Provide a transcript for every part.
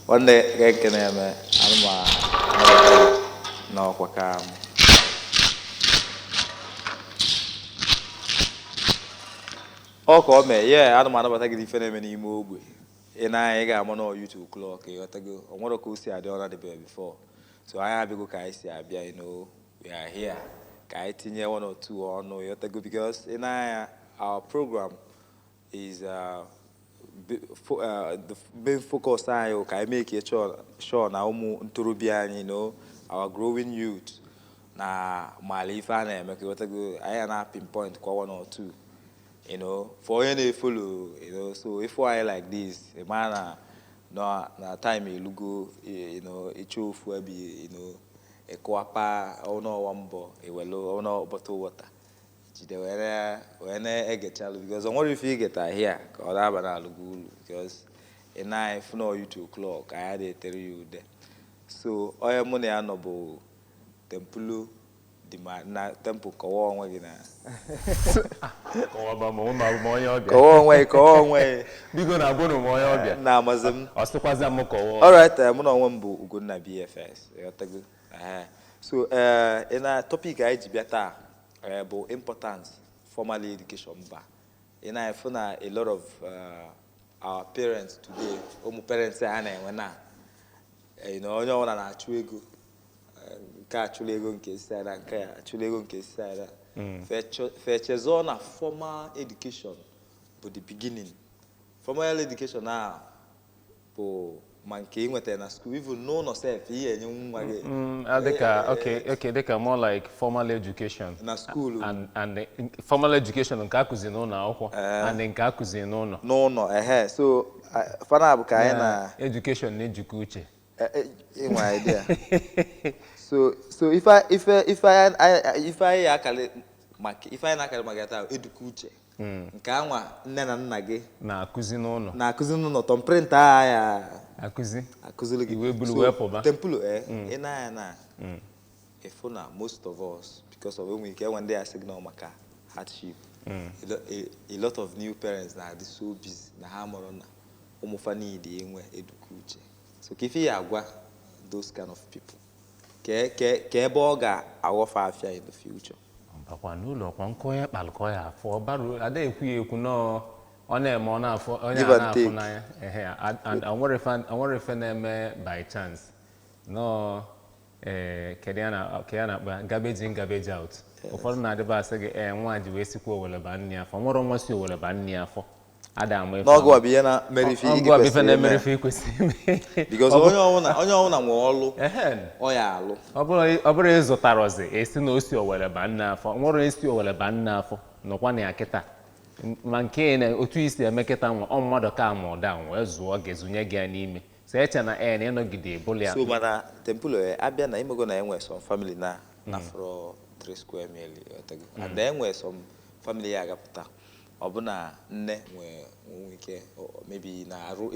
One day, get Na-eme, Anambra, no kwakam. Okay, yeah, Anambra but I get different many Ogbe. And I got one on YouTube clock. You got to go. I want to go see I don't the before. So I have to go. Kai see I we are here. Kai tinye 1 or 2 or no. You got to go because in our program is the main focus I can make it sure now Nturubian, our growing youth na Malifa na make it go I na pinpoint 1 or 2, for any follow, so if I like this, a man na time you go, a chow for be, a coapa or no wambo, a well or no bottle water. When I get child because I want to figure it here, or I because a knife no you 2 o'clock, I had to tell you there. So I am money honorable tempulu di na temple ko on way na. Ko on way. Bigo na go no mo ya Na mazem. Ostukwaza mo ko. All right, mo na wambu ugo na BFS. So in a topic I better about importance formal education ba. In a lot of our parents today, parents say na onye ọ na-achụ ego nke achụla ego nke side nke achụla ego nke side fechezo na formal education bụ the beginning. Formal education na bụ ma nke inweta na school even know no self ihe enye nwa gị okay they more like formal education na school and formal education nke akuzi n'ụlọ akwụkwọ and nke akuzi n'ụlọ so fana bụ ka anyị na education na-ejikọ uche in my idea. So if I akale magata edukuche. Nke anwa nne na nna gị na-akụzi n'ụlọ. Na-akụzi n'ụlọ tom print ya akụzi iwe bulu wepo ba. Temple ina na efuna most of us because of when they are signal maka hardship. A lot of new parents na they so busy na ha moro na umufa need enwe edukuche. So if you agwa those kind of people, ke boga awofa afia in the future. Bakwa n'ụlọ kwa nko ya kpalko ya afọ baru ada ekwu no ona eme ona afọ onye na afọ na ya and I want to na-eme by chance no kediana garbage in garbage out ụfọdụ na-adịba asị gị nwa ji wee sikwa owele ba nni afọ nwere nwa si owele ba nni afọ Adam we no go be na merifi because onye ọwụ na nwe olu o ya alụ ọ bụrụ ịzụtara ozi esi na osi owele ba nna afọ nwere esi owele ba nna afọ nọkwa na ya kịta ma nke na otu isi emekịta nwa ọ mmadụ ka ma ọda wee zụọ gezunye gị n'ime so eche na na ịnọgide ebuli ya so mana temple abịa na imego na enwe some family na for 3 square mile and enwe some family ya agapụta ọbụna nne nwe ike maybe na arụ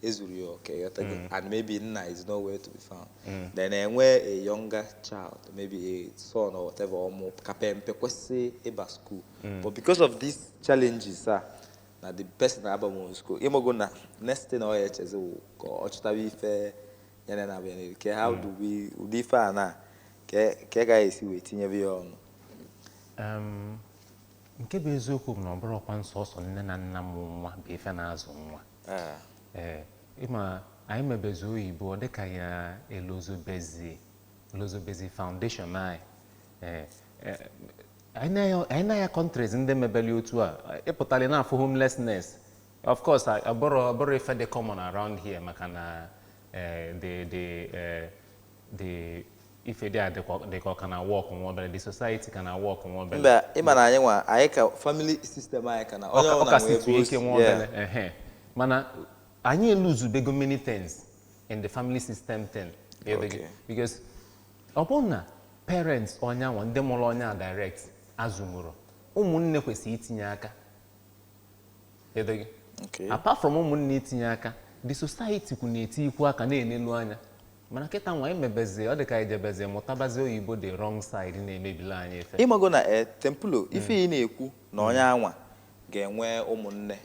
ezuru ya okay and maybe nna is nowhere to be found then enwe a younger child maybe a son or whatever or kapempe kwesị ịba school but because of these challenges na the person aba mo school imogo na next thing o echeze ko ọchụtawa ife yana na be ke how do we udi fa na ke ga esi we tinyebe ya ọnụ nke bụ eziokwu na ọ bụrụ kwa nsọsọ nne na nna m nwa bụ ife na-azụ nwa ịma anyị mebezi oyibo dịka ya elozobezi foundation anyị na ya countries ndị mebeli otu a ịpụtali na-afụ homelessness of course abụrụ ife dị common around here maka na the if they are they can walk on one, the society can walk on one. But imana anywa ayeka family system ayeka na onye na situation one. Mana anyị lose big many things in the family system thing. Because upon parents onya one dem onya direct azumuro. Ụmụnne kwesị itinye aka. Apart from ụmụnne itinye aka, the society kwụ na-eti ikwu aka na-enelu anya. Mana kita nwa imebeze ọ dịka ijebeze mụtabazi oyibo the wrong side na-emebila anyị efe. Ịmago na temple ife ị na-ekwu na onye anwa ga-enwe ụmụnne.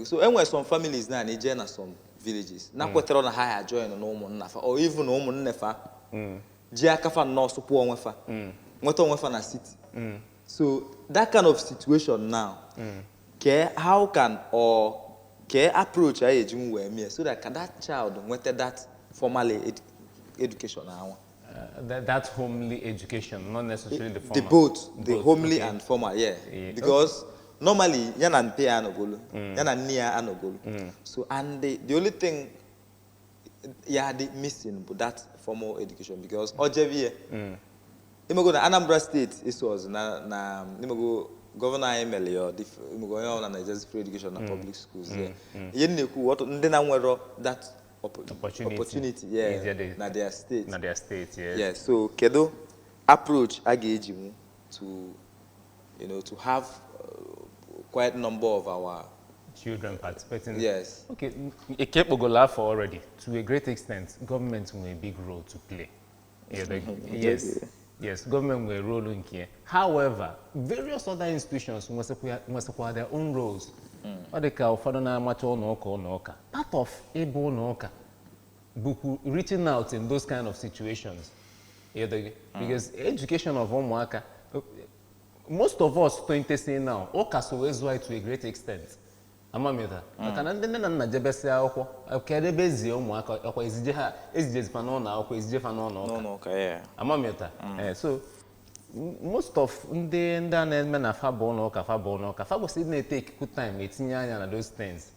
So enwe some families na ije na some villages na kwetara na ha join na ụmụnna fa or even na ụmụnne fa ji aka fa nnọọ sụpụ onwe fa nweta onwe fa na city. So that kind of situation now how can or approach I ejim wee mee so that that child nweta that formal education now. That homely education, not necessarily the formal. The homely okay. And formal, yeah. Because normally, yana npe anogolo, yana niya anogolo. So and the only thing the missing but that formal education because Ojeviye, go na Anambra State was na Governor Na-eme or go na just free education na public schools. Yen neku what ndị na nwere that opportunity na their state. Na their state, yes. Yeah, so kedo approach agajimu to to have quite a number of our children participating. Yes. Okay, Ekepogolafa already to a great extent government will a big role to play. Yes. Yes, government will role in here. However, various other institutions must acquire their own roles. What they call part of able noka reaching out in those kind of situations. Because education of homework, most of us 20 say now, Okaso to a great extent. Amamida. Na jebese akwụkwọ akere bezi ụmụaka akwa ezije fanona akwa ezije fanona no yeah amamita so most of ndị na-eme na fabo n'ụka fabo si na take good time etinye anya na those things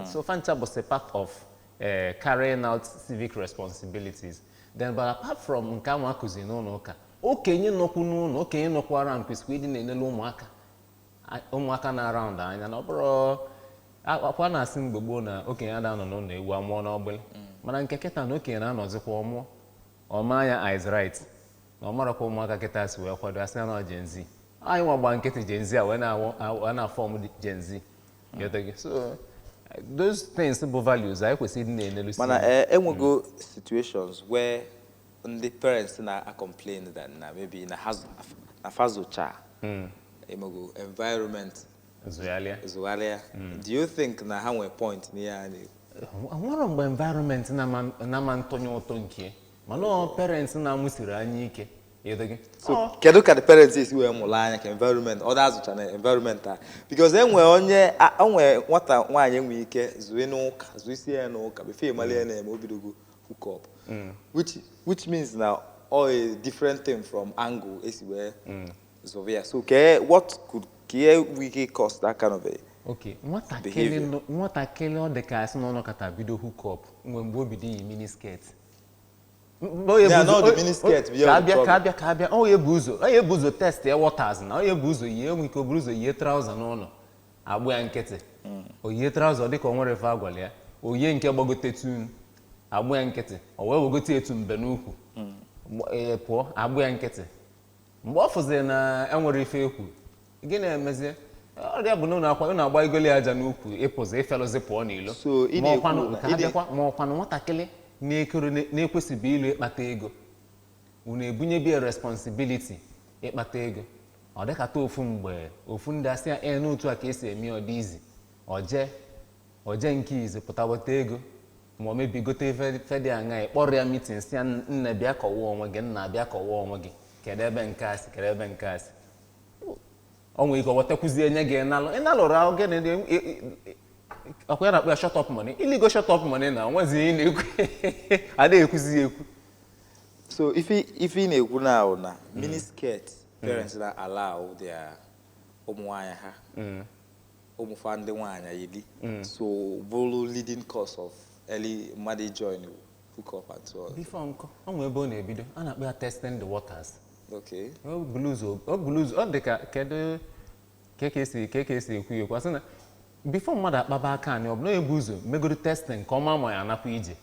so fancha was a part of carrying out civic responsibilities then but apart from nke ahụ akụzi n'ụka okenye nọkwu n'ụlọ okenye nọkwara nkwesịrị ịdị na-enele ụmụaka na around anya na ọ bụrụ akwa na-asị mgbe gboo na okenye ada nọ n'ụlọ ewu amụọ n'ọgbụlị mana nke kịta na okenye na-anọzikwa ọmụọ ọma ya eyes right na ọ marakwa ụmụaka kịta si wee kwado asị na Gen Z anyị nwa gba nkịtị Gen Z a wee na-afọm Gen Z so those things bụ values anyị kwesịrị ịdị na-enelu mana enwego situations where the parents na complain that na maybe na fazocha environment Zualia. Do you think na ha nwere point near any? Nwere mgbe environment na man tonyo ụtọ nke mana parents na musiri anya ike so kedu ka the parents is we mụla anya ka environment others channel environment because enwe onye nwata nwaanyị enwe ike zuwe n'ụka zuisie n'ụka before mali na eme obidogo hook up which means now all a different thing from angle is where Zovia. So what could we cost that kind of a Nwata kele ọ dị ka asị n'ọnụ kata bido hook up mgbe o bido yi mini skirt. Yeah, no, the mini skirt. Ka abịa onye bụ ụzọ test ya waters na onye bụ ụzọ yie enwe ike oburu ụzọ yie trouser n'ụlọ agba ya nkịtị o yie trouser dịka o nwere fe agwala ya o yie nke gbagote tun agba ya nkịtị o wee wegote etu mbe n'ukwu pụọ agba ya nkịtị mgbe ọ fụziri na enwere ife ekwu gịnị emezie ọrịa bụ na ụnụ agba igoli aja n'ukwu ịpụzi ifelozi pụọ n'ilo ma ọkwanụ nwatakịrị na-ekwesịbụ ilu ịkpata ego unu ebunyebi responsibility ịkpata ego ọ dịkata ofu mgbe ofu ndị asị ya n'otu a ka esi eme ọ dị izi oje nke izi pụta weta ego ma o mebi gote fedi anya ịkpọrọ ya meeting si ya nna bịa kọwa onwe gị nna bịa kọwa onwe gị kedu ebe nke asị onwe ike wetakụzie nye gị ịnalụrụ ahụ gị ọkwa ya na-akpọ ya shut up money iligo shut up money na onwezi ị na-ekwu adịghị ekwuzi ekwu so if ị na-ekwu na mini skirt parents na allow their ụmụ nwaanyị ha ụmụfa ndị nwaanyị yili so bụrụ leading cause of early marriage join hook up and so on. Before nkọ onwe ebe ọ na-ebido a na-akpọ ya testing the waters. Okay. O blues ọ dịka kedu ka esi ekwu asị na before mmadụ akpaba aka anyị ọ bụ na ebu ụzọ megoro testing ka ọma ma ya anapụ ije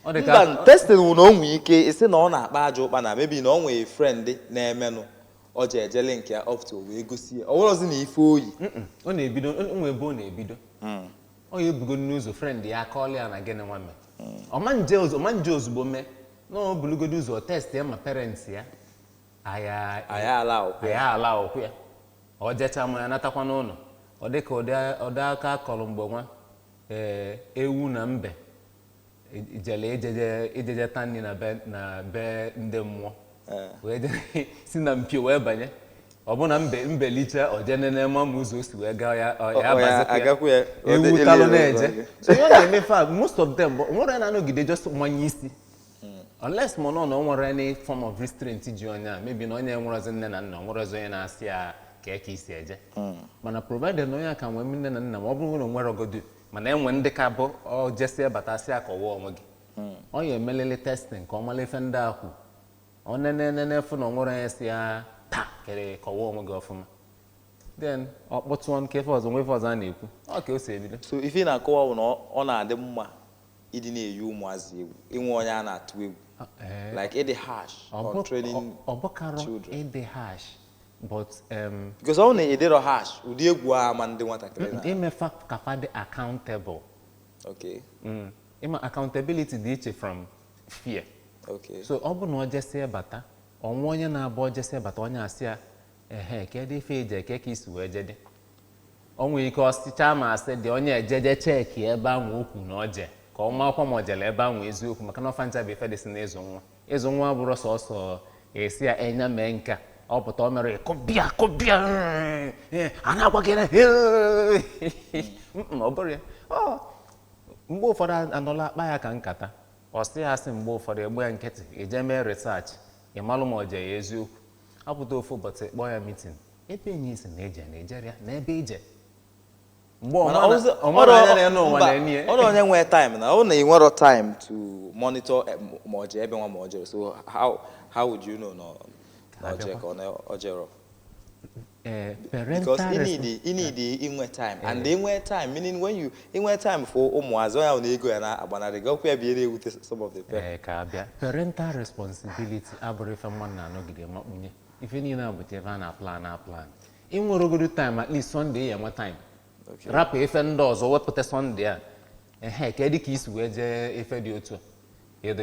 ọ dịka testing wụ na onwe ike isi na ọ na-akpa aja ụkpa na maybe na ọ nwere friend na-emenụ ọ je ejele nke ya up to wee gosi ya ọ bụrụzi na ife oyi ọ na-ebido onwe ebe ọ na-ebido ọ ya ebugo n'ụzọ friend ya akọọla ya na gịnị nwanne ọma nje ozugbo mee na ọ bụlụgodo ụzọ test ya ma parents ya aya ala okwu ya ọ jecha ma ya natakwa n'ụlọ ọ dị ka ụdị aka akọrọ mgbe nwa ewu na mbe jele ijeje ta nri na be ndị mmụọ wee si na mpio wee banye ọ bụ na mbe liche ojenene ma ụzọ o si wee gaa ya abazikwa ya ewu talụ na-eje so ihe ọ na-emefe most of them nwere na-anọgide just mmanye isi unless ma nọ na o nwere any form of restraint ji onye a maybe na onye enwerozi nne na nna onwerozi onye na-asị ya ka isi eje mana provided na onye aka nwee nne na nna ma ọ bụrụ na o nwere ogodo mana enwe ndị ka bụ ọ jesie batasị akọwa onwe gị ọ ya emelele testing ka ọ mara ife ndị akwụ ọ nenenenefu na onwere onye si ya taa kere kọwa onwe gị ọfụma then ọ kpọtụọ nke efe ọzọ nwefe ọzọ a na-ekwu ọ ka o si ebido so ife na-akọwa bụ na ọ na-adị mma ịdị na-eyi ụmụazị egwu inwe onye a na-atụ egwu like ịdị harsh on training children ịdị harsh but because ọ na-edero harsh ụdị egwu a ma ndị nwatakịrị na imefa kafa dị accountable okay ịma accountability dị iche from fear okay so ọ bụ na ọ jesie bata ọnwa onye na-abụ ọ jesie bata onye asị ya kedu ife ije ka isi wee jede o nwere ike ọsịcha ma asị dị onye ejeje cheki ebe ahụ okwu na oje ka ọ makwa ma ojele ebe ahụ eziokwu maka na ọfa ncha bụ ife dị si na ịzụ nwa bụrụ sọsọ esi ya enya mee nka ọ pụta o mere kọbịa a na-agbagere ọ bụrụ ya mgbe ụfọdụ anọla akpa ya ka nkata ọ sị ya asị mgbe ụfọdụ egbe ya nkịtị eje mee research ịmalụ ma oje ya eziokwu apụta ofu ụbọchị kpọọ ya meeting ebe enyi isi na eje na ejere ya na ebe ije mgbe ọmara anya na enu ụwa na-enye ọ onye nwee time na ọ na enwero time to monitor ma oje ebe nwa ma ojere so how would you know no oje ka ọ jero because you need inwe time and inwe time meaning when you inwe time for ụmụazị onye ahụ na ego ya na-agbanarị gị ọkwa ya bịa na-ewute some of the parents ka abịa parental responsibility abụrụ ife mmadụ na-anọgide makpunye ife niile abụcha ebe a na-plan inwere ogodo time at least Sunday ya nwe time rapụ ife ndị ọzọ wepụta Sunday a kedụ ka isi wee jee ife dị otu a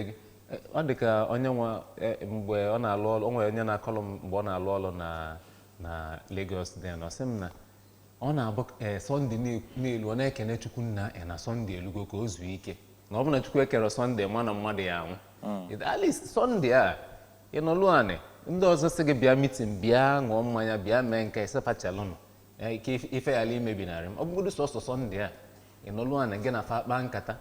ọ dị ka onye nwe mgbe ọ na-alụ ọrụ o nwere onye na-akọlụ mgbe ọ na-alụ ọrụ na Lagos then ọ sị m na ọ na-abụ Sunday n'elu ọ na-ekene Chukwu nna na Sunday elugo ka o zuo ike na ọ bụ na Chukwu ekere Sunday mana mmadụ ya anwụ at least Sunday a ịnọlụ anị ndị ọzọ sị gị bịa meeting bịa ṅụọ mmanya bịa mee nke isepachalụnụ ike ife yala imebinarị m ọ bụgodo sọsọ Sunday a ịnọlụ anị gị na fa akpa nkata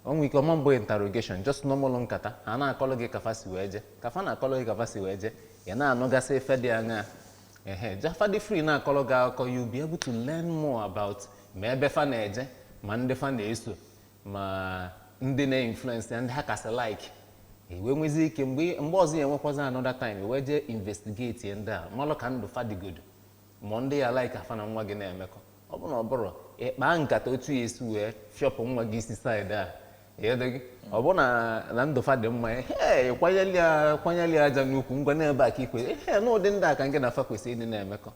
ọ nwere ike ọma mbụ interrogation just normal nkata ha na-akọlụ gị kafa si wee je kafa na-akọlụ gị kafa si wee je ya na-anụgasị ife dị anya jafa dị free na-akọlụ gị akụkọ you be able to learn more about ma ebe fa na-eje ma ndị fa na-eso ma ndị na-influence ya ndị ha kasị like wee nwezi ike mgbe ọzọ ya enwekwazi another time wee jee investigate ya ndị a malụ ka ndụ fa dịgodo ma ndị ya like afa na nwa gị na-emekọ ọ bụ na ọ bụrụ ịkpaa nkata otu ya esi wee fịọpụ nwa gị isi side a ọ bụ na ndụ fa dị mma kwanyeli aja n'ukwu ngwa n'ebe a ka ikwe n'ụdị ndị a ka nke na-afa kwesịrị ịdị na-emekọ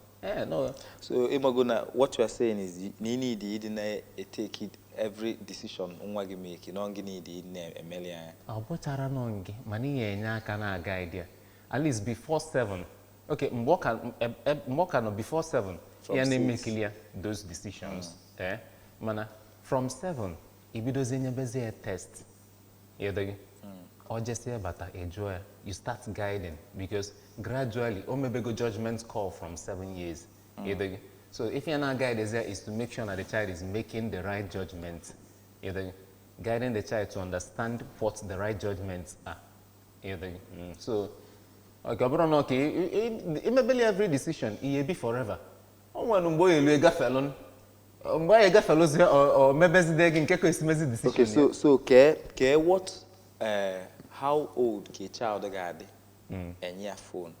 so ịmago na what you are saying is na ị need ịdị na-take every decision nwa gị make na gị need ịdị na-emeli anya ọ bụchara nọ gị mana ị ga-enye aka na-aga idea at least before 7 okay mgbe ọ ka nọ before 7 ya na-emekili ya those decisions mana from 7 ibidozie nyebezi ya test ọ jesie bata ejụọ ya you start guiding because gradually o mebego judgment call from 7 years so if you're not guided there is to make sure that the child is making the right judgment guiding the child to understand what the right judgments are so okay ọ bụrụ na imebeli every decision ihe be forever o nwere mgbe o elu egafelụ mgbe anyị gafelụzie o mebezide gị nke ka esimezi decision okay so ke what how old ka child ga-adị enye ya phone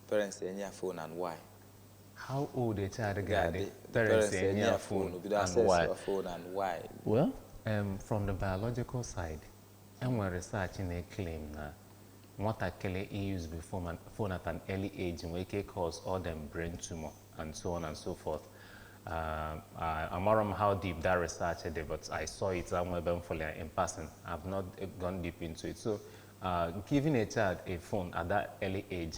parents enye ya phone and why how old a child ga-adị parents enye ya phone and why well from the biological side enwere research na-claim na nwatakịrị use phone at an early age nwere ike cause all them brain tumor and so on and so forth. I'm not sure how deep that research is, but I saw it somewhere in passing. I've not gone deep into it. So, giving a child a phone at that early age,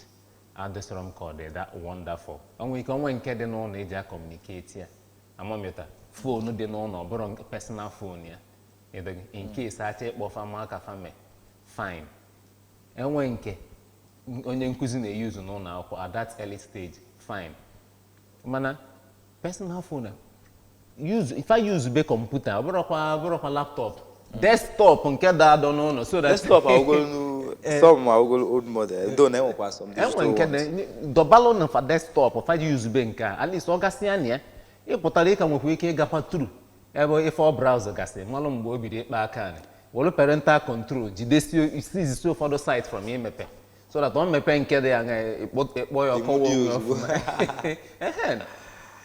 at the called that wonderful. And we can when kids don't age communicate here. amamịta phone dị n'ụlọ ọ bụrụ personal phone ya in case acha ịkpọ fama aka fame fine enwe nke onye nkụzi na-use n'ụlọ akwụkwọ at that early stage fine mana personal phone if I use be computer ọ bụrụkwa laptop desktop nke da-adọ n'ụlọ so that desktop some old model don't enwekwa some digital ones dọbalụ na fa desktop fa ji use be nke a at least ọ gasị ya na ya ịpụtara ịka nwekwa ike ịgakwa tru ebe ife ọ browser gasị malụ mgbe o bido ịkpa aka anyị were parental control jidesi ụfọdụ site from imepe so that ọ mepe nke dị ya ga-ekpọ ya ọkọwa onwe ọfụma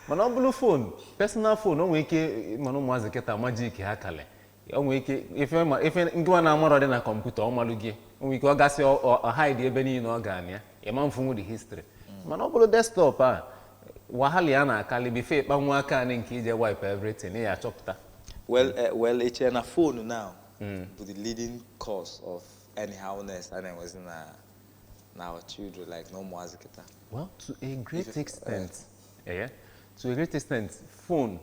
mana ọ bụrụ phone personal phone o nwere ike mana ụmụazị kịta majik ha kale o nwere ike ife ngwa na-amarọ dị na kọmputa ọ malụ gị o nwere ike ọ gasị ọhaidi ebe niile ọ ga-anya ya ịma mfụnwu the history mana ọ bụrụ desktop a wahala ya na-akali bife ịkpa nwa aka anyị nke ije wipe everything ya achọpụta well eche na phone now bụ the leading cause of anyhowness a na-enwezi na our children like na ụmụazị kịta. Well, to a great extent to a great extent phone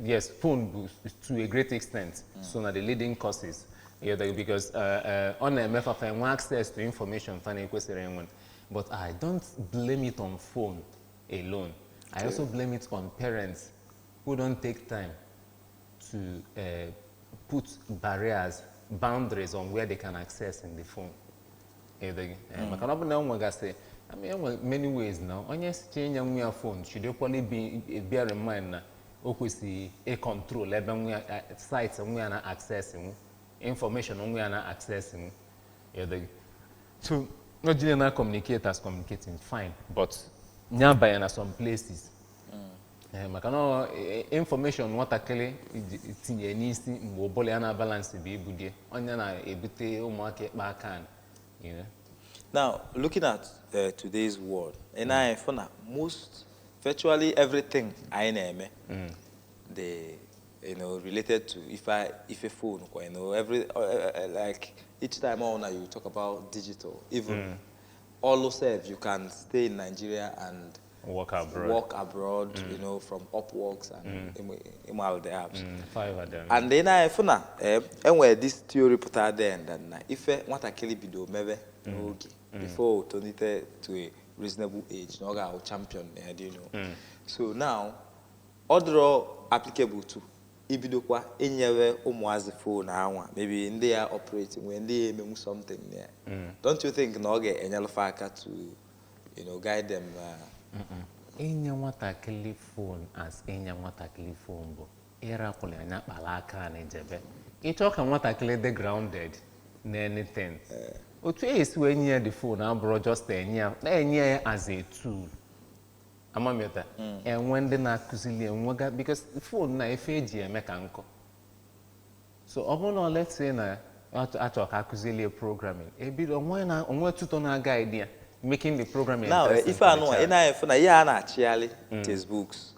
yes phone to a great extent so na the leading causes because ọ na-eme fafa enwe access to information fa na-ekwesịrị enwe. But I don't blame it on phone alone. Okay. I also blame it on parents who don't take time to put barriers, boundaries on where they can access in the phone. I mean, many ways now. Onye change your phone should equally be bear in mind na okwesi a control ebe sites we are accessing information we are accessing. So not general communicators communicating fine, but nyaba na some places. Makano information watakele tinye n'isi mgbe obole ya na balance be ebudie onye na ebute ụmụaka ekpa aka you know. Now looking at today's world and I found virtually everything I Na-eme they related to if a phone every like each time on you talk about digital even all said you can stay in Nigeria and work abroad from Upworks and email the apps Fiverr and then I found and where this theory put out there and then if nwatakịrị bido mebe n'oge before tonite to a reasonable age no ga champion so now other applicable to ibidokwa enyewe ụmụazị phone anwa maybe ndị ya operating when ndị ememu something there don't you think na ọ ga-enyelụfa aka to guide them enye nwatakịrị phone as enye nwatakịrị phone bụ ịrapụrụ anya kpala aka na ejebe ịchọ ka nwatakịrị dị grounded na anything otu esi wee nye the phone abụrụ just enye ya as a tool amamiota enwe ndị na-akụzili enwega because phone na efe eji eme ka nkọ so ọ bụrụ na let's say na achọ ka akụzili programming ebido onwe tuto na-aga idea making the programming now if I know na ya na-achịali textbooks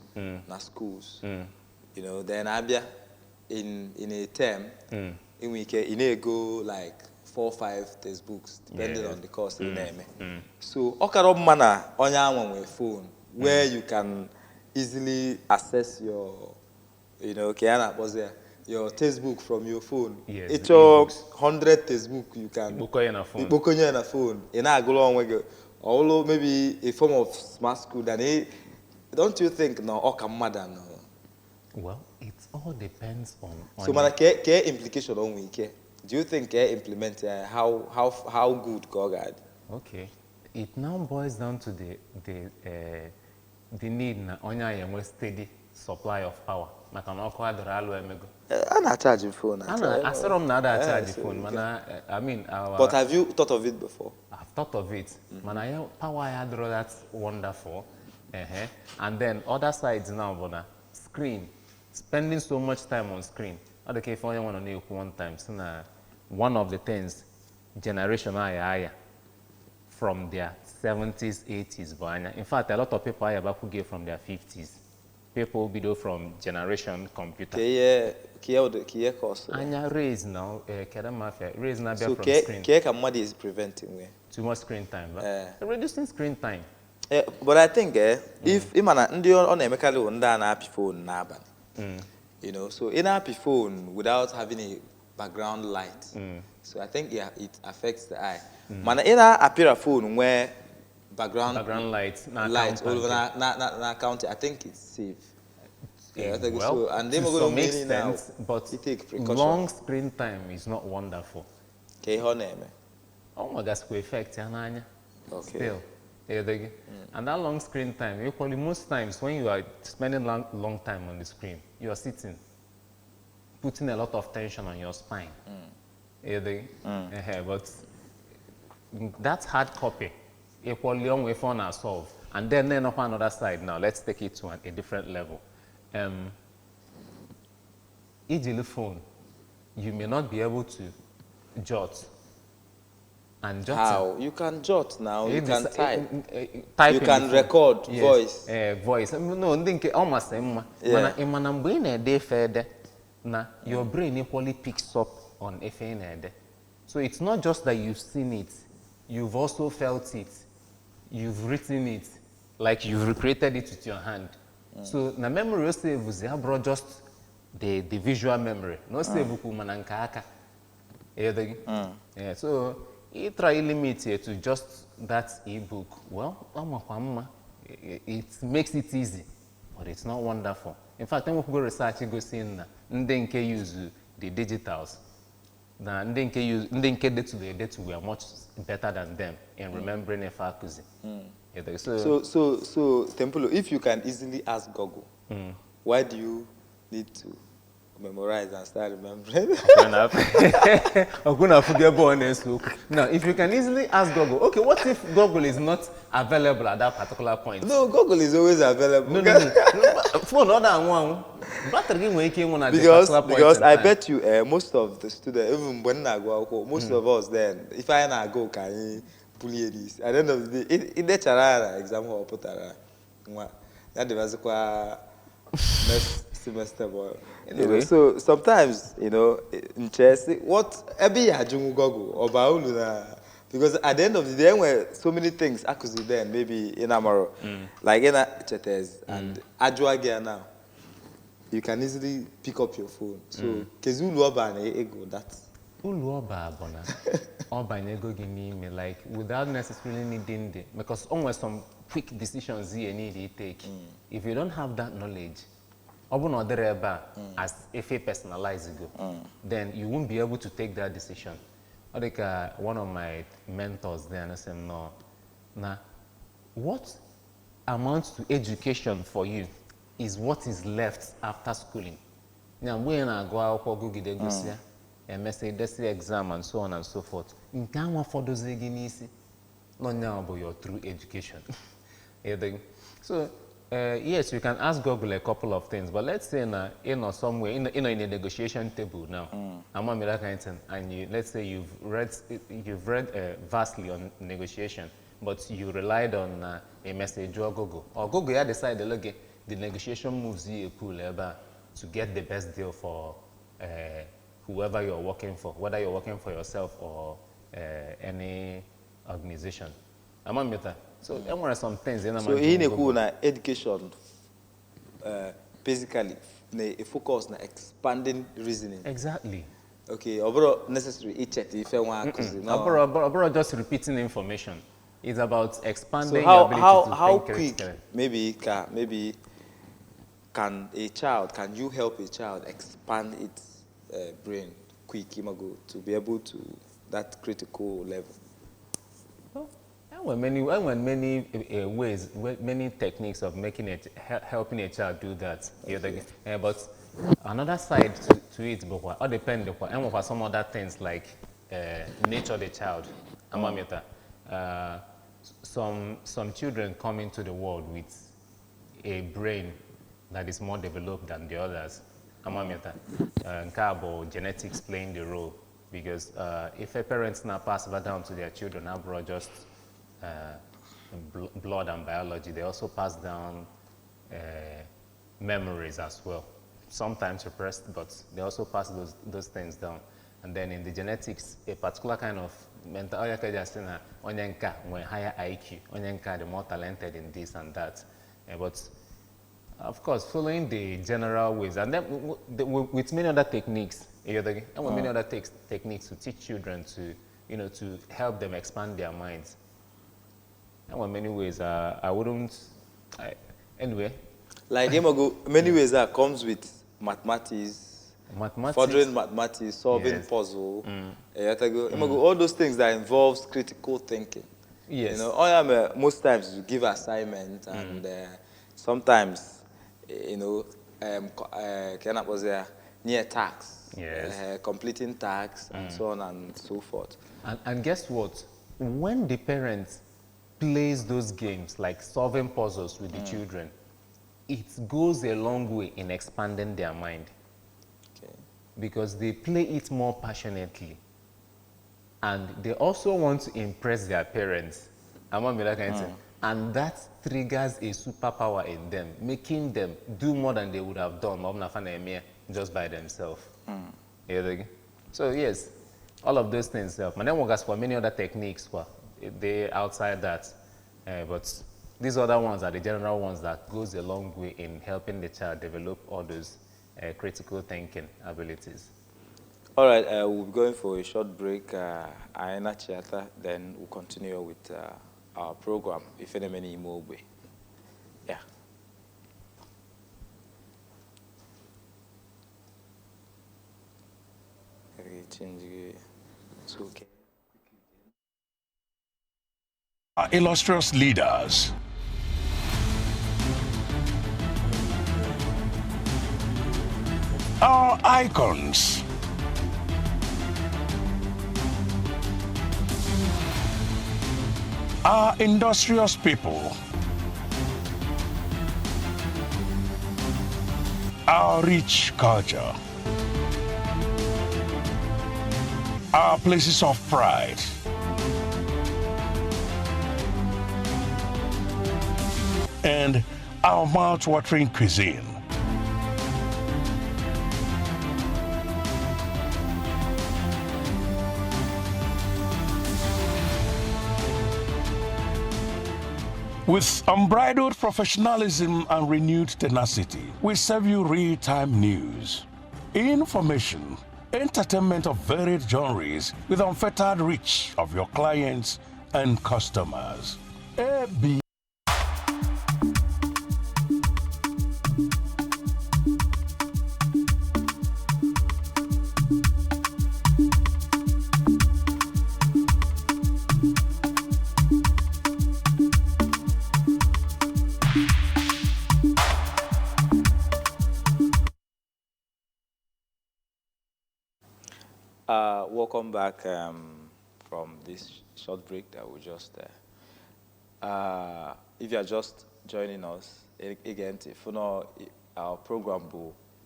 na schools then abịa in a term inwe ike ị na-ego like 4 or 5 textbooks depending on the course ị na-eme so ọ kara mma na onye anwa nwee phone where you can easily access your your textbook from your phone. Yes, it's your 100 textbook you can book na phone in a although maybe a form of smart school don't you think no okamada no? Well, it all depends on so man care implication on we care. Do you think implement how good God? Okay, it now boils down to the need na onya yenwe steady supply of power. Maka na ọkụ adọrọ alụ emego. I'm charging phone. Asọrọ m na ada charge phone, mana I mean but have you thought of it before? I've thought of it. Mana power ya adọrọ that's wonderful. And then other sides now bona screen, spending so much time on screen. Okay, if onye wanna know one time, so na one of the things generation aya from their 70s, 80s, in fact, a lot of people are back who from their 50s. People video from generation computer. Kiye course. Anya raise now, raise now so from screen. So, money is preventing where? Too much screen time, reducing screen time. But I think if imana ndị ọ na-emekarị bụ ndị a na-apị phone n'abalị, you know, so in a phone without having a background light, so I think yeah, it affects the eye. Mana in a phone where background light all over na account, I think it's safe. Yeah, I think well, so. And they to will some go extent, but you take precautions. long screen time is not wonderful. Okay, how name? Oh my God, effect, yeah, Okay. Still. And that long screen time, equally most times when you are spending long time on the screen, you are sitting, putting a lot of tension on your spine. But that's hard copy. Equally on with phone solve. And then on another side now, let's take it to a different level. Easily phone, you may not be able to jot. And jotting. How? You can jot now, you can type. Type you can record voice. Voice. No, I think almost same. Mana mgbe na ede fede na your brain equally picks up on efe na ede. So it's not just that you've seen it, you've also felt it, you've written it, like you've recreated it with your hand. So na memory save is brought just the visual memory. No save ku mana nka aka. Yeah, so you try limit it to just that ebook. Well, it makes it easy, but it's not wonderful. In fact, when we go research, you go see ndị nke use the digitals. Now, ndị nke date we are much better than them in remembering a faculty. So Tempolo, if you can easily ask Google, why do you need to memorize and start remembering? Now, if you can easily ask Google, okay, what if Google is not available at that particular point? No, Google is always available. No. Phone other one. Because I bet you most of the students, even when I go, most of us then, if I na go, can you pull this? At the end of the day, in the charara exam or put that was quite next semester. Anyway. So sometimes, you know, in chess, what every year Google or Baulu, because at the end of the day, there were so many things I could do then, maybe in Amaro, like in Chetes and Adjoagia now. You can easily pick up your phone. So, Kezulu Oba and Ego, that's. Ulu Oba Abona, Oba and Ego me like without necessarily needing the, because almost some quick decisions you need to take. If you don't have that knowledge, as if a personalized then you won't be able to take that decision. Like one of my mentors there, I said, no, now, what amounts to education for you is what is left after schooling. Now, when I go out for Google, and message exam and so on and so forth. In Ghana, for those not now about your true education. So, yes, you can ask Google a couple of things, but let's say somewhere in a negotiation table now, and you, let's say you've read vastly on negotiation, but you relied on a message or Google had decided look, the negotiation moves you a pool to get the best deal for whoever you're working for, whether you're working for yourself or any organization. So there are some things. So in education, basically, a focus on expanding reasoning. Exactly. Okay, overall necessary if I want just repeating information. It's about expanding so your ability to how think quick maybe can you help a child expand its brain quick to be able to that critical level? There were many ways, many techniques of making it, helping a child do that. But another side to it, but all depends on some other things like nature of the child. Some children come into the world with a brain that is more developed than the others. Genetics playing the role because if a parent now pass that down to their children, just blood and biology, they also pass down memories as well. Sometimes repressed, but they also pass those things down. And then in the genetics, a particular kind of mental onye nka nwere higher IQ, onye nka the more talented in this and that. But of course, following the general ways, and then with many other techniques, many other techniques to teach children to, to help them expand their minds. There were many ways. I wouldn't. Anyway. Like many ways that comes with mathematics, furthering mathematics, solving puzzle. All those things that involves critical thinking. Yes. Most times you give assignment and sometimes, near tasks, completing tasks and so on and so forth. And guess what? When the parents plays those games like solving puzzles with the children, it goes a long way in expanding their mind. Okay. Because they play it more passionately. And they also want to impress their parents. And that triggers a superpower in them, making them do more than they would have done just by themselves. So yes, all of those things help. And then we for many other techniques, they outside that. But these other ones are the general ones that goes a long way in helping the child develop all those critical thinking abilities. All right, we'll be going for a short break. Then we'll continue with our program, If Any Ogbe. Yeah. It's okay. Our illustrious leaders, our icons, our industrious people, our rich culture, our places of pride, and our mouth-watering cuisine. With unbridled professionalism and renewed tenacity, we serve you real-time news, information, entertainment of varied genres with unfettered reach of your clients and customers. AB. Welcome back from this short break that we just if you are just joining us again, if our program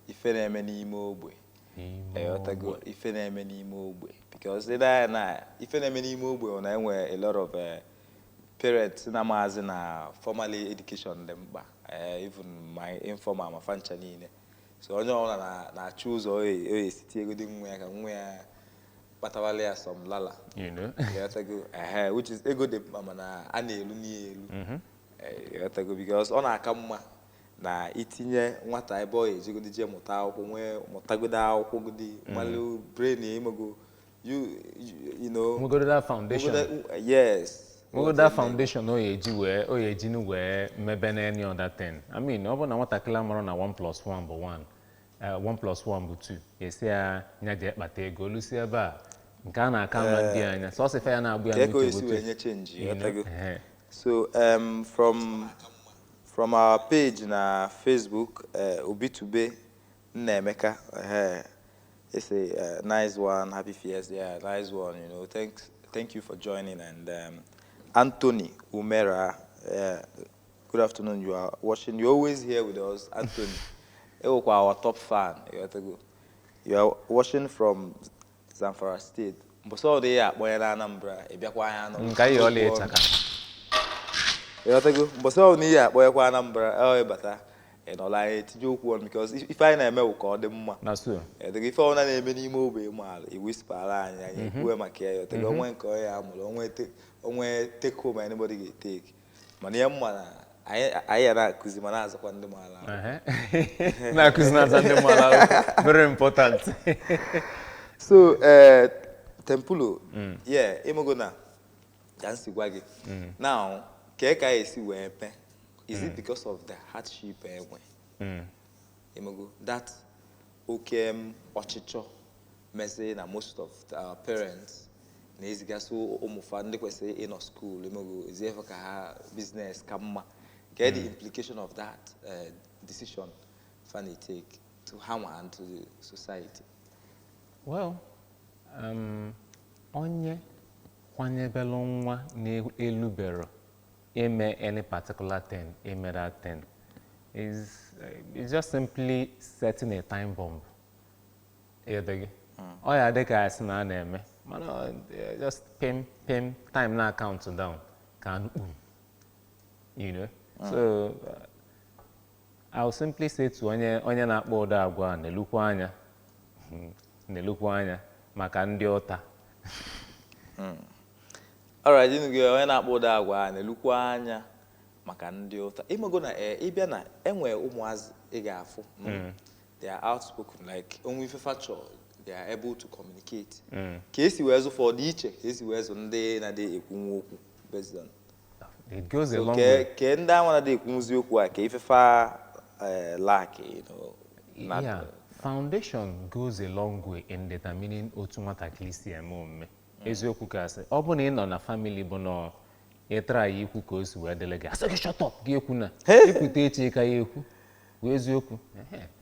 If Any Ogbe, If Any Ogbe, because If Any Ogbe on a lot of parents in formally education them even my informal fanchani. So I choose city Patavalia some lala. Which is a good mamma because on a come na itinye nwata ebe ejego dije muta akwụkwọ nwe mutagoda akwụkwọ gudi malu brain imogo you know we go to that foundation. Yes, we go to that foundation oyeji nu we mebene any other thing. I mean obo na nwata kila maro na 1 + 1 bụ 1 1 + 1 bụ 2 esi ya nya je kpata ego lusi ebe a nke a na-aka mma ndị anya so se fa ya na-agbu ya n'otu change. So from our page na Facebook, Obitube Na-eme, it's a nice one, happy Fiesta, yeah, nice one, you know. Thank you for joining. And Anthony Umera, good afternoon. You are watching. You're always here with us, Anthony. You're our top fan. You are watching from Zamfara State. So they are boy na Anambra. But so ni ya boy kwa Anambra bata ịnọla etinye okwu ọnụ because ife anyị na-eme bụ ka ọ dị mma na so edịga ife ọbụla na-eme n'ime ogbe maala iwispara anyị anyị ekwuwe maka ya ọtega onwe nke ọya amụrụ onwe take home anybody ga-etake mana ihe mma na anyị ya na-akụzi ma na-azụkwa ndị maala na-akụzi na-aza ndị maala very important. So Tempulo yeah imego na ka nsi gwa gị now ka ka esi wee mee is it because of the hardship enwe imego that oke ọchịchọ mezi na most of our parents na-ezigasị ụmụfa ndị kwesịrị ịnọ school imego ezife ka ha business ka mma get the implication of that decision Fanny take to harm and to the society? Well, onye kwanyebelu nwa n'elubero eme any particular thing, eme that thing, is it's just simply setting a time bomb. Oh yeah, they guys na na-eme, mana just pim time na count down, can you know. So I'll simply say to onye na-akpọ ụda agwa nelukwa anya maka ndị ọta. Alright, onye na-akpọ ụda agwa nelukwa anya maka ndị ọta. Imego na ịbịa na enwe ụmụazị ị ga-afụ. They are outspoken, like onwe ife factor, they are able to communicate. Ka esi wee zụ for dị iche, ka esi wee zụ ndị na-adị ekwu okwu based on. It goes a long way. Ke ndị anwa na-adị ekwu okwu a ka ifefa lack, you know. Yeah, foundation goes a long way in determining otu nwatakịrị si eme omume. Eziokwu ka asị, ọ bụ na ị nọ na family bụ na ịtara ya ikwu ka o si wee dele gị, asị gị shut up gị ekwu na ikwute echi ka ya ekwu wee eziokwu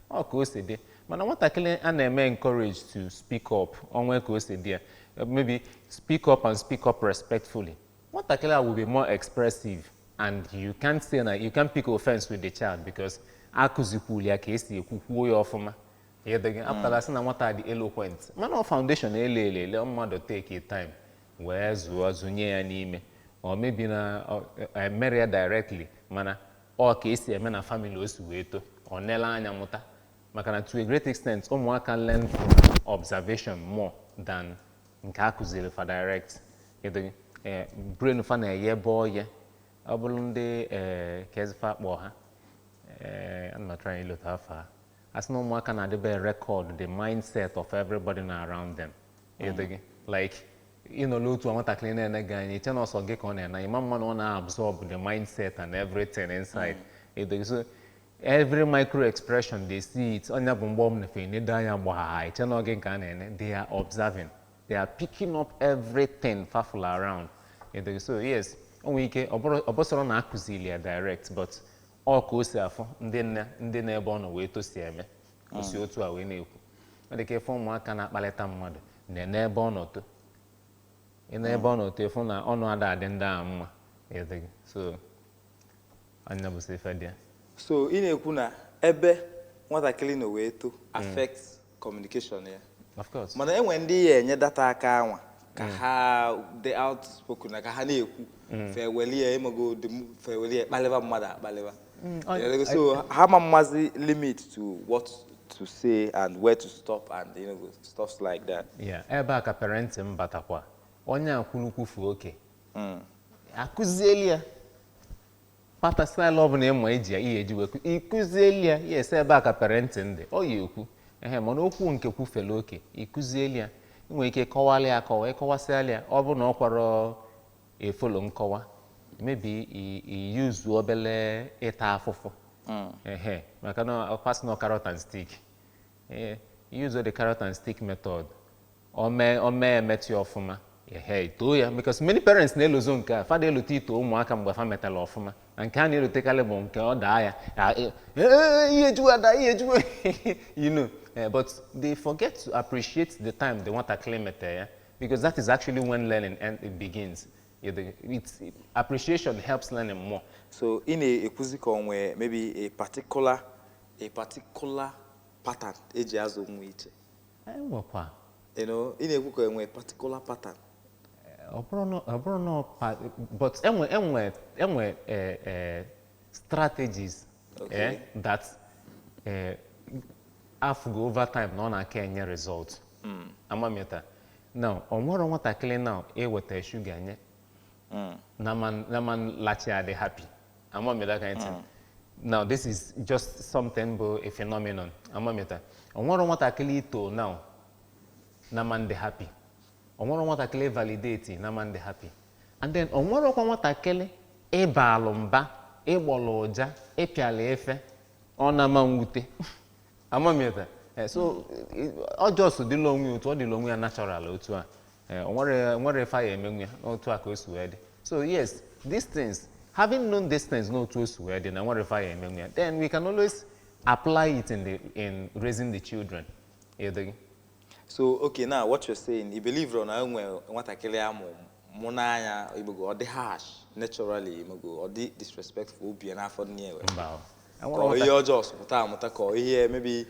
ọ ka o si dị. Mana nwatakịrị a na-eme encourage to speak up onwe ka o si dị ya, maybe speak up and speak up respectfully. Nwatakịrị will be more expressive and you can't say na you can't pick offense with the child because akụzikwuli ya ka esi ekwukwuo ya ọfụma. Apụtara sị na nwata dị eloquent, mana foundation ele mmadụ take a time wee zụnye ya n'ime, or maybe na mere ya directly, mana ọ ka esi eme na family o si wee to ọ nele anya mụta. Maka na to a great extent ụmụaka learn from observation more than nke akụziri fa direct. Brain fa na-eye bọọ ya ọ bụrụ ndị kezifa kpọọ ha I'm not trying to look after. As no more can record the mindset of everybody around them. Like, you know, look to a clean and again, you also get on and your mama wanna absorb the mindset and everything inside. So every micro expression they see, it's on your bomb, they are observing, they are picking up everything faithful around. So yes, we can direct, but ọ ka o si afọ ndị na-ebe ọ nọ wee tosi eme osi otu a wee na-ekwu. Ọ dị ka efe ụmụaka na-akpalịta mmadụ n'ebe ọ nọ to n'ebe ọ nọ to efu na ọnụ ada adị ndị a mma. So anya bụ ife dị ya. So ị na-ekwu na ebe nwatakịrị nọ wee to affect communication ya. Of course. Mana enwe ndị ya enye data aka anwa ka ha dị outspoken na ka ha na-ekwu fewelie imego fewelie kpalịba mmadụ akpalịba. So how much limit to what to say and where to stop and you know stuff like that? Yeah, ebe a ka parenting batakwa onye akwulukwu fu oke akụzieli ya pata style ọ bụ na ịma eji ya ihe ejiwe ikụzieli ya yes ebe a ka parenting dị ọ ya ekwu mana okwu nke kwufele oke ikụzieli ya nwere ike kọwalị ya akọwa ịkọwasịalị ya ọ bụ na ọ kwara efolo nkọwa maybe he use obele ịta afụfụ maka na personal carrot and stick use the carrot and stick method ome emeti ọfụma too ya because many parents na-elozo nke a fada elote ito ụmụaka mgbe fa metala ọfụma na nke a na-elotekarị bụ nke ọ daa ya ihe juwa da ihe juwa you know but they forget to appreciate the time they want to claim it because that is actually when learning begins. It's appreciation helps learning more. So in a physical way, maybe a particular pattern eji azo mwite. You know, in a book a particular pattern. But enwe strategies Okay. That after go over time no na Kenya result. Amameta. Now, onwere nwatakịrị now eweta sugar nye. Na man lachi are happy. Amameta kind of thing. Now, this is just something but a phenomenon. Amameta. Onwere nwatakịrị ito now na man dey happy. Onwere nwatakịrị validate na man dey happy. And then onwere nwatakịrị ịba alụmba, ịgbọrọ ụja, ịpịala efe, ọ na-ama mwute. Amameta. So, ọ just dịla onwe otu, ọ dịla onwe ya natural otu a. Onwere fire emenwe otu a ka o si wee dị. So, yes, these things, having known these things n'otu o si wee dị na onwere fire emenwe, then we can always apply it in raising the children. So, okay, now what you're saying, you believe na onwe nwatakịrị amụ mụ n'anya ibogo ọ dị harsh naturally ibogo ọ dị disrespectful obi na afọ nne ewe. Ka ihe ọjọọ sụpụta amụta ka ihe maybe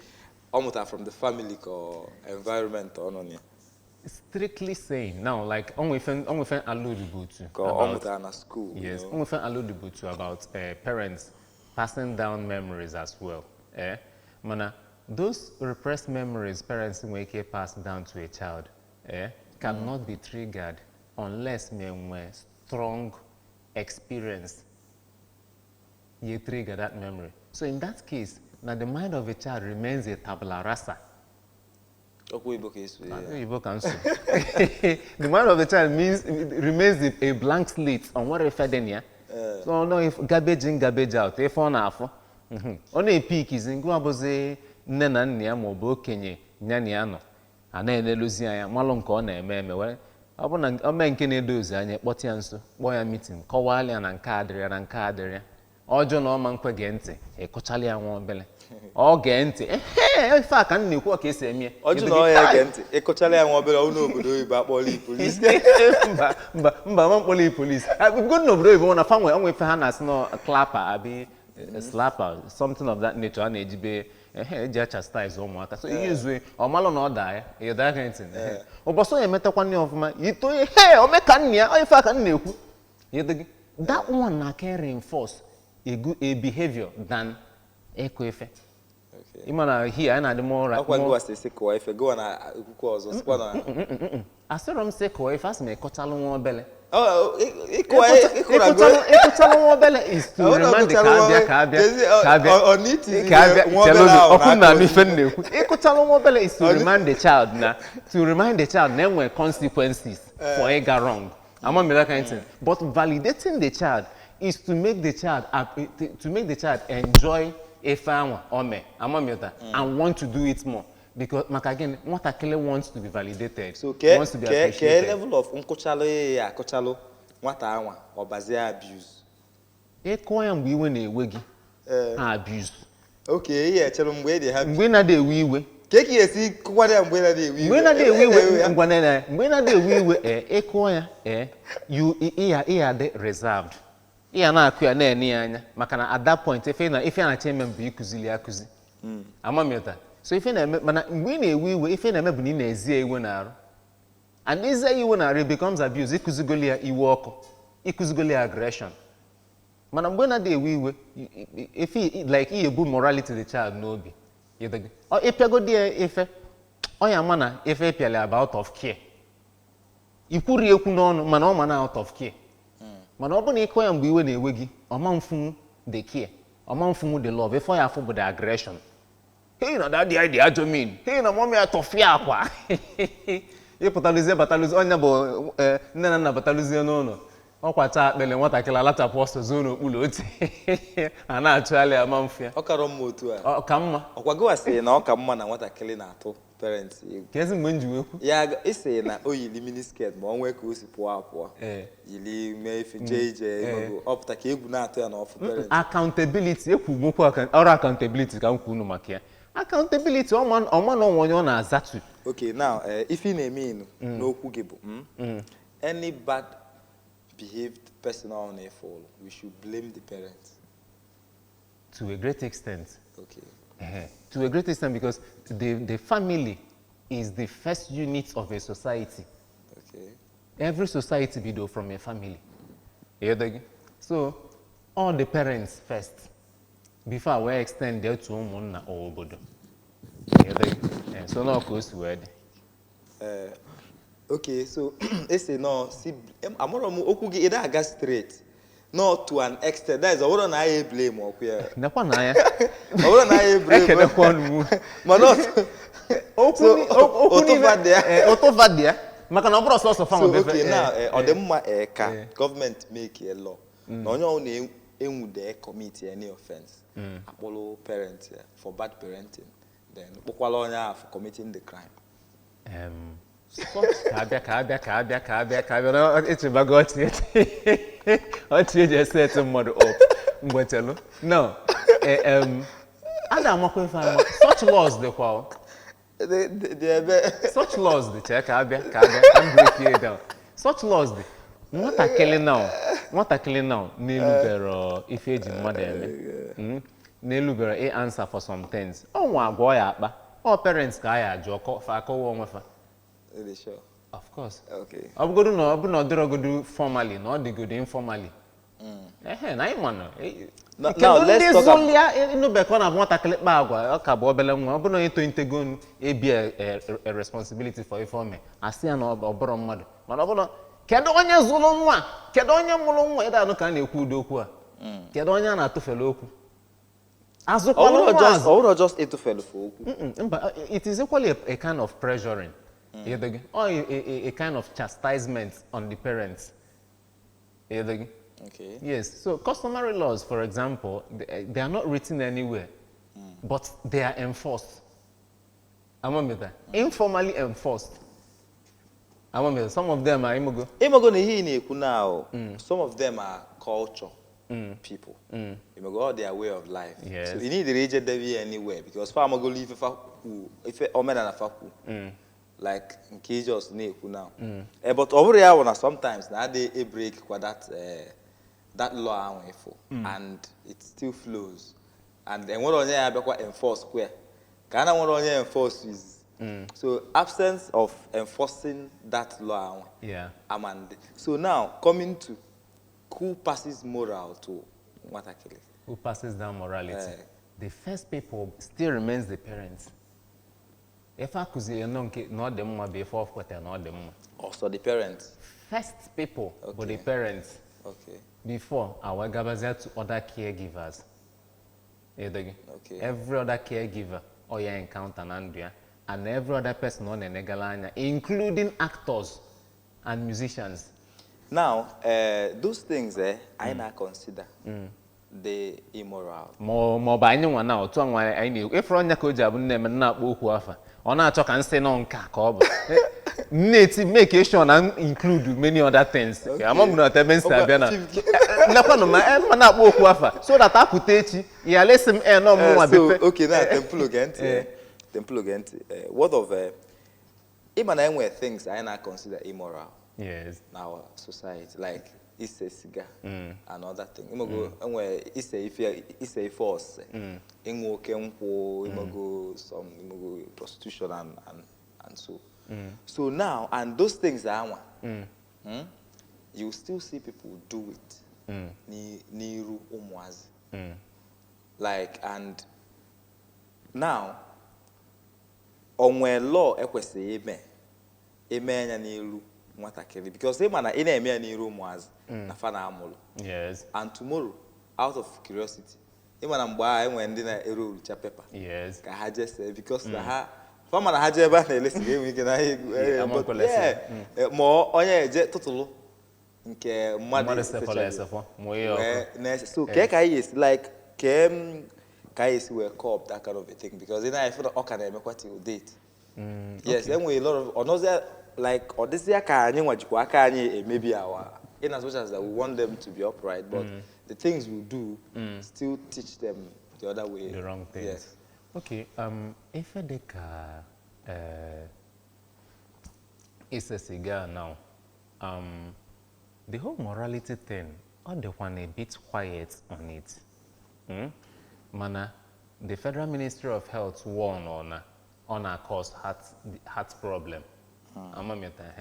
ọmụta from the family or environment or nọ ya. Strictly saying now, like onwefen alludable to. Ka ọmụta na school. Yes, onwefen alludable to about parents passing down memories as well. Mana those repressed memories parents may pass down to a child cannot be triggered unless me strong experience you trigger that memory. So in that case, now the mind of a child remains a tabula rasa. The mind of the child remains a blank slate on what refer then ya. So no, if garbage in, garbage out, if on afo. Only a peak is in Guaboze, Nena Nia Mobo Kenye, Naniano, and then Lucia, Malonco, Na-eme. I'm making those and yet what answer, boy, I'm meeting, Kowalian and Cadria. Ojo no man kwegente e kochali anwo bele o gente if I can new work ese mi ojo no ya gente e kochali anwo bele o no obodo iba police mba man police good no bro even na fanwe onwe fe hanas no clapper abi slapper something of that nature and ejibe eja chastise ụmụaka so use o malo na oda ya that kind thing oboso ya metakwa ni ofuma yito o me kan nia o if I can na-ekwu that one na can reinforce a behavior than ekwefe. Okay. Imana here I na the more right. Akwa go say ko efe go na ekuku ozo sikwa na. Aserom say ko efe as me kotalo won bele. Oh, ekotalo won bele is to remind the kabia. Oniti okuna mi fe neku. Ekotalo won bele is to remind the child na then when consequences for a wrong. Among me that kind of thing. But validating the child is to make the child enjoy a farm or me, and want to do it more. Because again, what Akele wants to be validated, wants to be appreciated. Level of kochalo, what awa or bazia abuse. We win a wiggy abuse. Okay, yeah, tell them where they have. When are they we? Keki esi kwade mbwela de we. When are they we? When are they we? You are reserved. Iya na akua na eni anya makana at that point if na chairman be ikuzili akuzi amameta so if na mana mgbe na ewe if na mebu ni na ezi ewe na aru and ezi ewe na aru becomes abuse ikuzigoli ya iwe oko ikuzigoli aggression mana mgbe na dey ewe if like iyebu morality the child no be yedege o ipiago dey ife oya mana ife piale about of care ikwuri ekwu n'ọnụ mana o mana out of care. Mana ọ bụ na iko ya mgbe iwe na-ewe gị ọmanfụ the care ọmanfụ the love before ya afụ the aggression hey na that the idea I don't mean hey na mommy atofia akwa ịpụtaluzie bataluzie onye bụ nne na bataluzie n'ụlọ ọkwacha akpele nwatakịrị alachapụ ọsọ zuo n'okpuru otu a na-achụgharị amanfụ ya ọ kara mma otu a ọ ka mma ọkwa gị wasị na ọ ka mma na nwatakịrị na-atụ parents egwu kezi mgbe m ji wee kwu ya isi na o yili miniskirt ma ọ nwee ka o si pụọ apụọ yili mee ife jee ije ọpụta ka egwu na-atụ ya na ọfụ parents accountability ekwu nwekwu ọrụ accountability ka m kwu unu maka ya accountability ọma na onwe onye ọ na-azatu. Okay, now ife ị na-eme inu n'okwu gị bụ any bad behaved person on a fall, we should blame the parents. To a great extent. Okay. To a great extent because the family is the first unit of a society. Okay. Every society be from a family. So all the parents first before we extend there to ụmụnna obodo. So no close word. Okay, so it's no amoro okwu gi ida aga straight. Not to an extent. That is all na I blame or queer. Nakwa na ya. All na I blame. Eke nakwa nu. Manot. Otovadia. Maka na obro source of farm be. Okay, now odemma government make a law. No onye enwu dey commit any offense. Apollo parents for bad parenting. Then kpokwala onye for committing the crime. Kabia. It's a bagot. What you just said to mother up. Mbotelo. No. Adam such laws the qual. Such laws the check Kabia. I'm breaking it down. Such laws the what are killing now? Nelubero if age mother. Nelubero a answer for some things. Oh my boy all parents kaya joko fa ko wo fa. Really sure? Of course. Okay. I'm going to do formally, not the good informally. Now let's talk about a responsibility for informing. I see an oboro mother. But Kedonya Zulonwa, Kedonya Molonwa, I don't know Kudoku. Kedonya na to fellow. As just a to fellow. But it is equally a kind of pressuring. Or a kind of chastisement on the parents. Okay. Yes. So customary laws, for example, they are not written anywhere, but they are enforced. Informally enforced. Some of them are imogo. Now. Some of them are culture people. All their way of life. Yes. So you need the region anywhere because farmer go live if omen and a faku. Like in cages now. But over here, sometimes now they break that law and it still flows. And then what on here enforce square. Kana what on here enforce is so absence of enforcing that law. Yeah. So now coming to who passes moral to what actually? Who passes down morality? The first people still remains the parents. If I could say not the mama before quarter, not the mama. Also the parents. First people, but the parents. Okay. Before our gabaza to other caregivers. Okay. Every other caregiver or you encounter Andrea, and every other person on the Negalanya, including actors and musicians. Now, those things I not consider the immoral. More by anyone now, to I knew. If Ronya Koja would name and not book wafer. On our talk and say non cacob. Native make sure and include many other things. I'm not a men's Bena. Not book wafer. So that I could teach you. Yeah, listen, no more. Okay, now temple again. Temple again. What of even where things I not consider immoral. Yes. In our society, like it's a cigar and other thing. Where it's a force. Some prostitution and so. So now and those things are you still see people do it. Niru umwazi. Like and now on where law ekwese eme niru because they man in a mere room was na fana amolo. Yes. And tomorrow, out of curiosity, even I'm buying when dinner a roll paper. Yes. I just say because the farmer had ever listen we can more on a jet total. Okay, mother so Keka is like guys were caught that kind of a thing because then I feel all can make what you date. Yes, then we a lot of another. Like, or this year, maybe our, in as much as that we want them to be upright, but the things we do still teach them the other way. The wrong things. Yes. Okay. If it's a cigar now, the whole morality thing, all the one a bit quiet on it. Mana, the Federal Ministry of Health warned on our cause heart problem.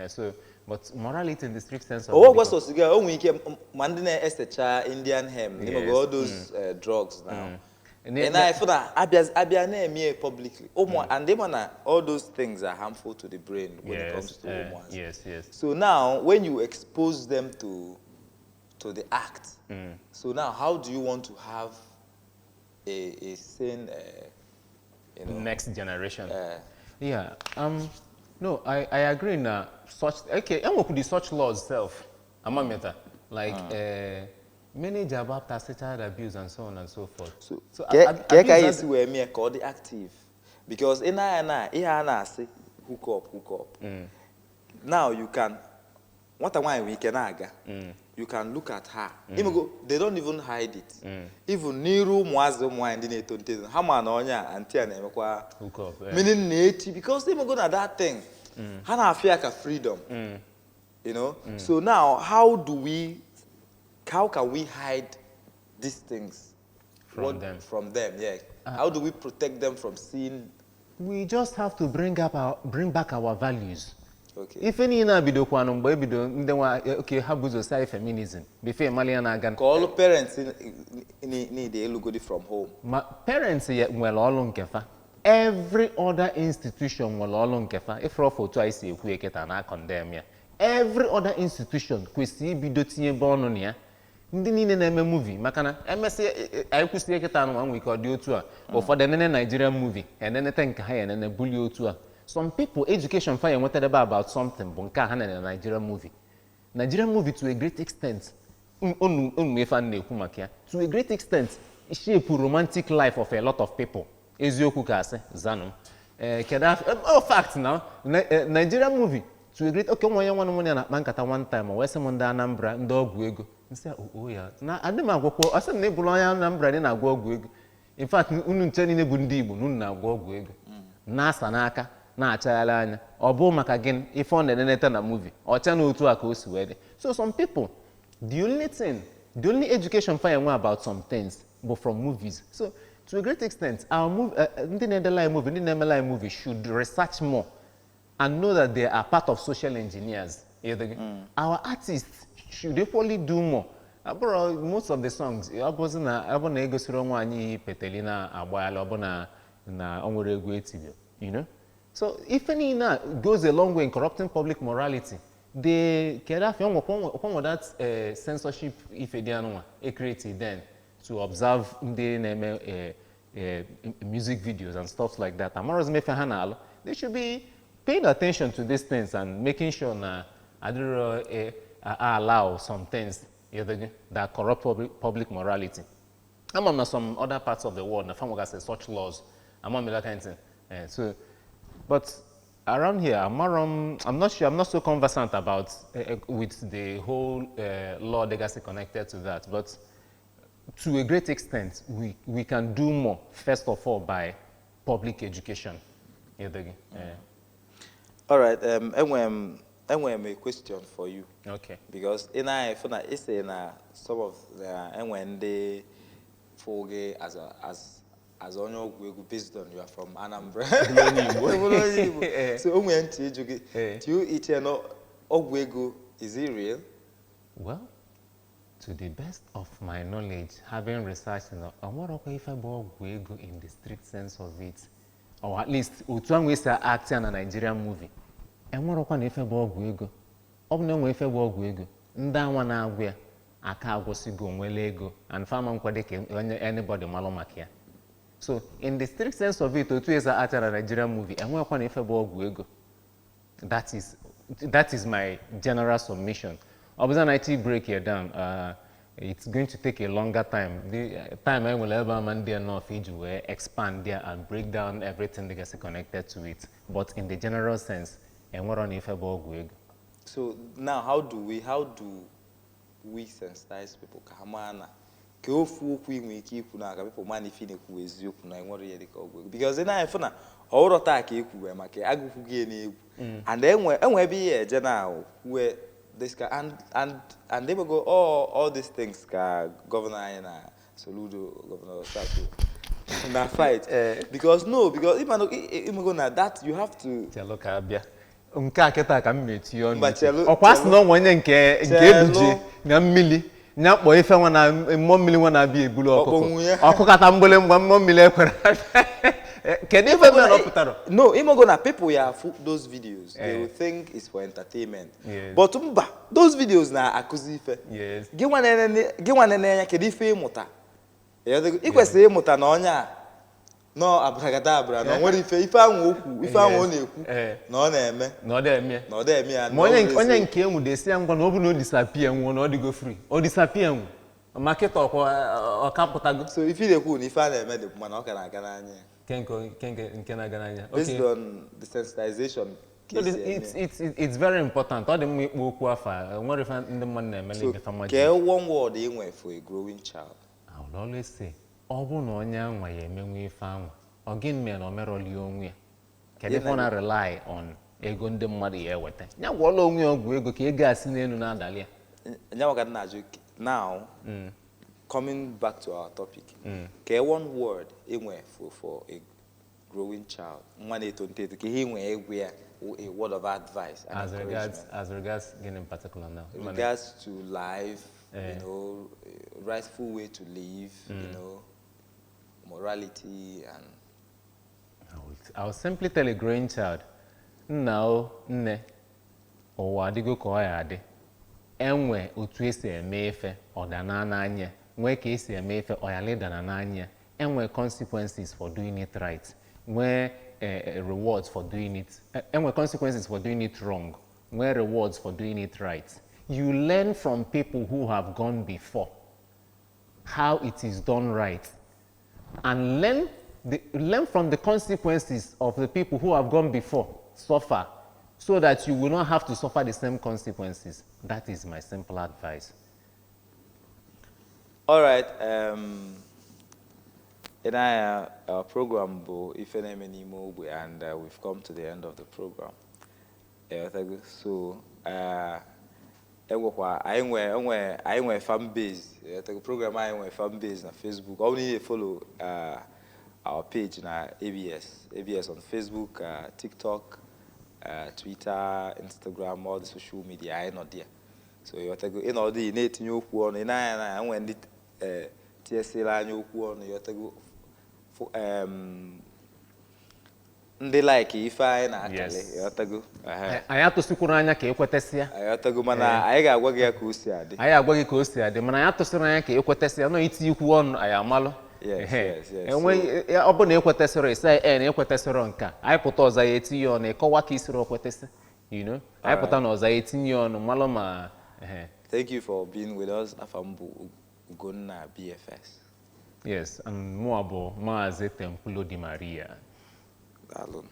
So, but morality in the strict sense of what's so cigar? Oh, we can mandine estecha Indian hemp. All those drugs now. And I feel that Abia Na-eme publicly. And they wanna all those things are harmful to the brain when it comes to hormones. Yes. So now, when you expose them to the act, so now how do you want to have a sane, next generation? Yeah. No, I agree. Now, such laws self. Like manage about child abuse and so on and so forth. So abuse where me call the active, because in I say hook up. Now you can. What a why we can aga. You can look at her. Even go, they don't even hide it. Even niru mwazo mwindi netonte. Hama na onya anti anemekwa hook up. Meaning neti, because even go na that thing. Hana feel like a freedom. You know. So now, how can we hide these things from them? From them, yeah. How do we protect them from seeing? We just have to bring back our values. Okay. If any na bido kwa no mgbe bido ndenwa okay habuzo sai feminism before malian aga all parents need the elugodi from home. Parents nwere olu nkefa. Every other institution nwere olu nkefa. If for photo I see ekwu eketa na condemn ya. Every other institution kwesị ibido tinye bọọnụ na ya. Ndị niile na-eme movie maka na emesi anyị kwụsị eketa anụ nwe ike ọ dị otu a ụfọdụ enene Nigerian movie enenete nke ha enene bully otu a. Some people education fire wanted about something but nke ha na Nigerian movie. Nigerian movie to a great extent to a great extent shape romantic life of a lot of people. Eziokwu ka asị zanum. Fact now Nigerian movie to a great okay one na nkata one time we say ndị Anambra ndị ọgwụ ego. Nse oh ya na adịm agwụkwọ asị na ebulu onye Anambra dị na-agwọ ọgwụ ego. In fact unu nche niile bụ ndị Igbo unu na-agwọ ọgwụ ego. Na-asa n'aka na-achagharị anya ọ bụ maka gịnị ife ọ na-enenete na movie ọcha na otu a ka o si wee dị. So some people the only education fire know about some things but from movies. So to a great extent our ndị na-edela movie ndị na-emela movie should research more and know that they are part of social engineers. Our artists should equally do more. Most of the songs abụ na egosiri onwe anyị petelina agbala ọbụ na onwere egwu etibio, you know. So if any goes a long way in corrupting public morality, they upon that censorship if they created then to observe the music videos and stuff like that. They should be paying attention to these things and making sure I allow some things that corrupt public morality. I'm on some other parts of the world, such laws. I'm on that kind of thing. But around here, I'm not sure. I'm not so conversant about with the whole law legacy connected to that. But to a great extent, we can do more. First of all, by public education. All right. I have a question for you. Okay. Because it's some of the when they forget as on your based on you are from Anambra. So when do you eat Ogbe, is it real? Well, to the best of my knowledge, having researched Ogbe in the strict sense of it, or at least we say acting in a Nigerian movie. And what okwa na-efe bụ ọgwụ ego. Ọ bụ na enwe efe bụ ọgwụ ego. Ndị anwa na-agwụ ya aka agwụsigo nwere ego and farmer nkwade ka anybody malụ maka ya. So in the strict sense of it, otu esa actor na Nigerian movie, enwe okwa na efe bụ ọgwụ ego. That is my general submission. Obviously, IT break here down. It's going to take a longer time. The time I will ever man there enough to expand there and break down everything that gets connected to it. But in the general sense, and what on if so now how do we sensitize people? Because then I found all attack and then when be a general where this and they will go all these things governor and Soludo governor start na fight because even gonna that you have to nke aketa ka mmeti ọnụ ọkwasị na onwe nke ebuje na mmili nya kpọ ife nwa na mmụọ mmiri nwa na-abịa ebulu Ọkpọnwụ ya. ọkụkọ kata mgbele mgbe mmụọ mmiri ekwere kedu ife mere ọ pụtara No, even gonna people ya those videos, they will think it's for entertainment. Yes. But mba, those videos na akuzi ife. Yes. Gị nwa nene ya kedu ife ịmụta? I kwesịrị ịmụta na onye a no abrakadabra na nwere ife anwụ okwu, ife anwụ ọ na-ekwu na ọ na-eme. na ọ dị-eme Na ọ dị-eme ya. ma onye nke enwu desi ya ngwa na ọ bụ na o disappear nwụọ na ọ dịgo free o disappear nwụ ma kịta ọ kapụtago So if you na-ekwu na ife a na-eme dị mana ọ ka na-aga n'anya. nke na-aga n'anya Based on the sensitization. it's very important ọ dị mma ikpo okwu afa nwere ife ndị mmadụ na-eme So, n'ebe famaji ke one word inwe for a growing child. I will always say ọ bụ na onye anwa ya emenwe ife anwa ọ gịnị mere na o merọli onwe ya kedu ife ọ na rely on ego ndị mmadụ ya eweta ya gwọọla onwe ya ọgwụ ego ka ego a si n'elu na-adali ya Now, coming back to our topic, ke one word inwe for a growing child. Mwana etonte ke inwe egwe ya a word of advice and as regards getting particular now in regards to life, you know, rightful way to live, you know, morality and I will simply tell a growing child now nne ụwa adịgo ka ọ ya adị enwe otu esi eme ife ọdana n'anya nwee ka esi eme ife ọyalịdana n'anya enwe consequences for doing it right nwee rewards for doing it enwe consequences for doing it wrong nwee rewards for doing it right. You learn from people who have gone before how it is done right and learn from the consequences of the people who have gone before suffer so that you will not have to suffer the same consequences. That is my simple advice. All right. In our program, Ife Na-eme Ogbe, and we've come to the end of the program. So, I nwere fan base. The program I nwere fan base na Facebook. Only you follow our page na ABS on Facebook, TikTok, Twitter, Instagram, all the social media. I not there. So you take in all the na-etinye okwu ọnụ. I nwere ndị TSL anya okwu ọnụ. You take ndị like ife anyị na-akali. You take anyị atụsikwuru anya ka ekwetesịa ayọtago mana anyị ga-agwa gị ka o si adị anyị agwa gị ka o si adị mana anyị atụsịrị anya ka ekwetesịa nọ iti ikwu ọnụ anyị amalụ enwe ọ bụ na ekwetesịrị ịsa na ekwetesịrị nka anyị pụta ọza ya etinye ọnụ ịkọwa ka isiri okwetesị anyị pụta na ọza ya etinye ọnụ malụ ma Thank you for being with us. Afambu Ugonna BFS. Yes, and mụ bụ Maazị Tempulo Di Maria. Daalụ.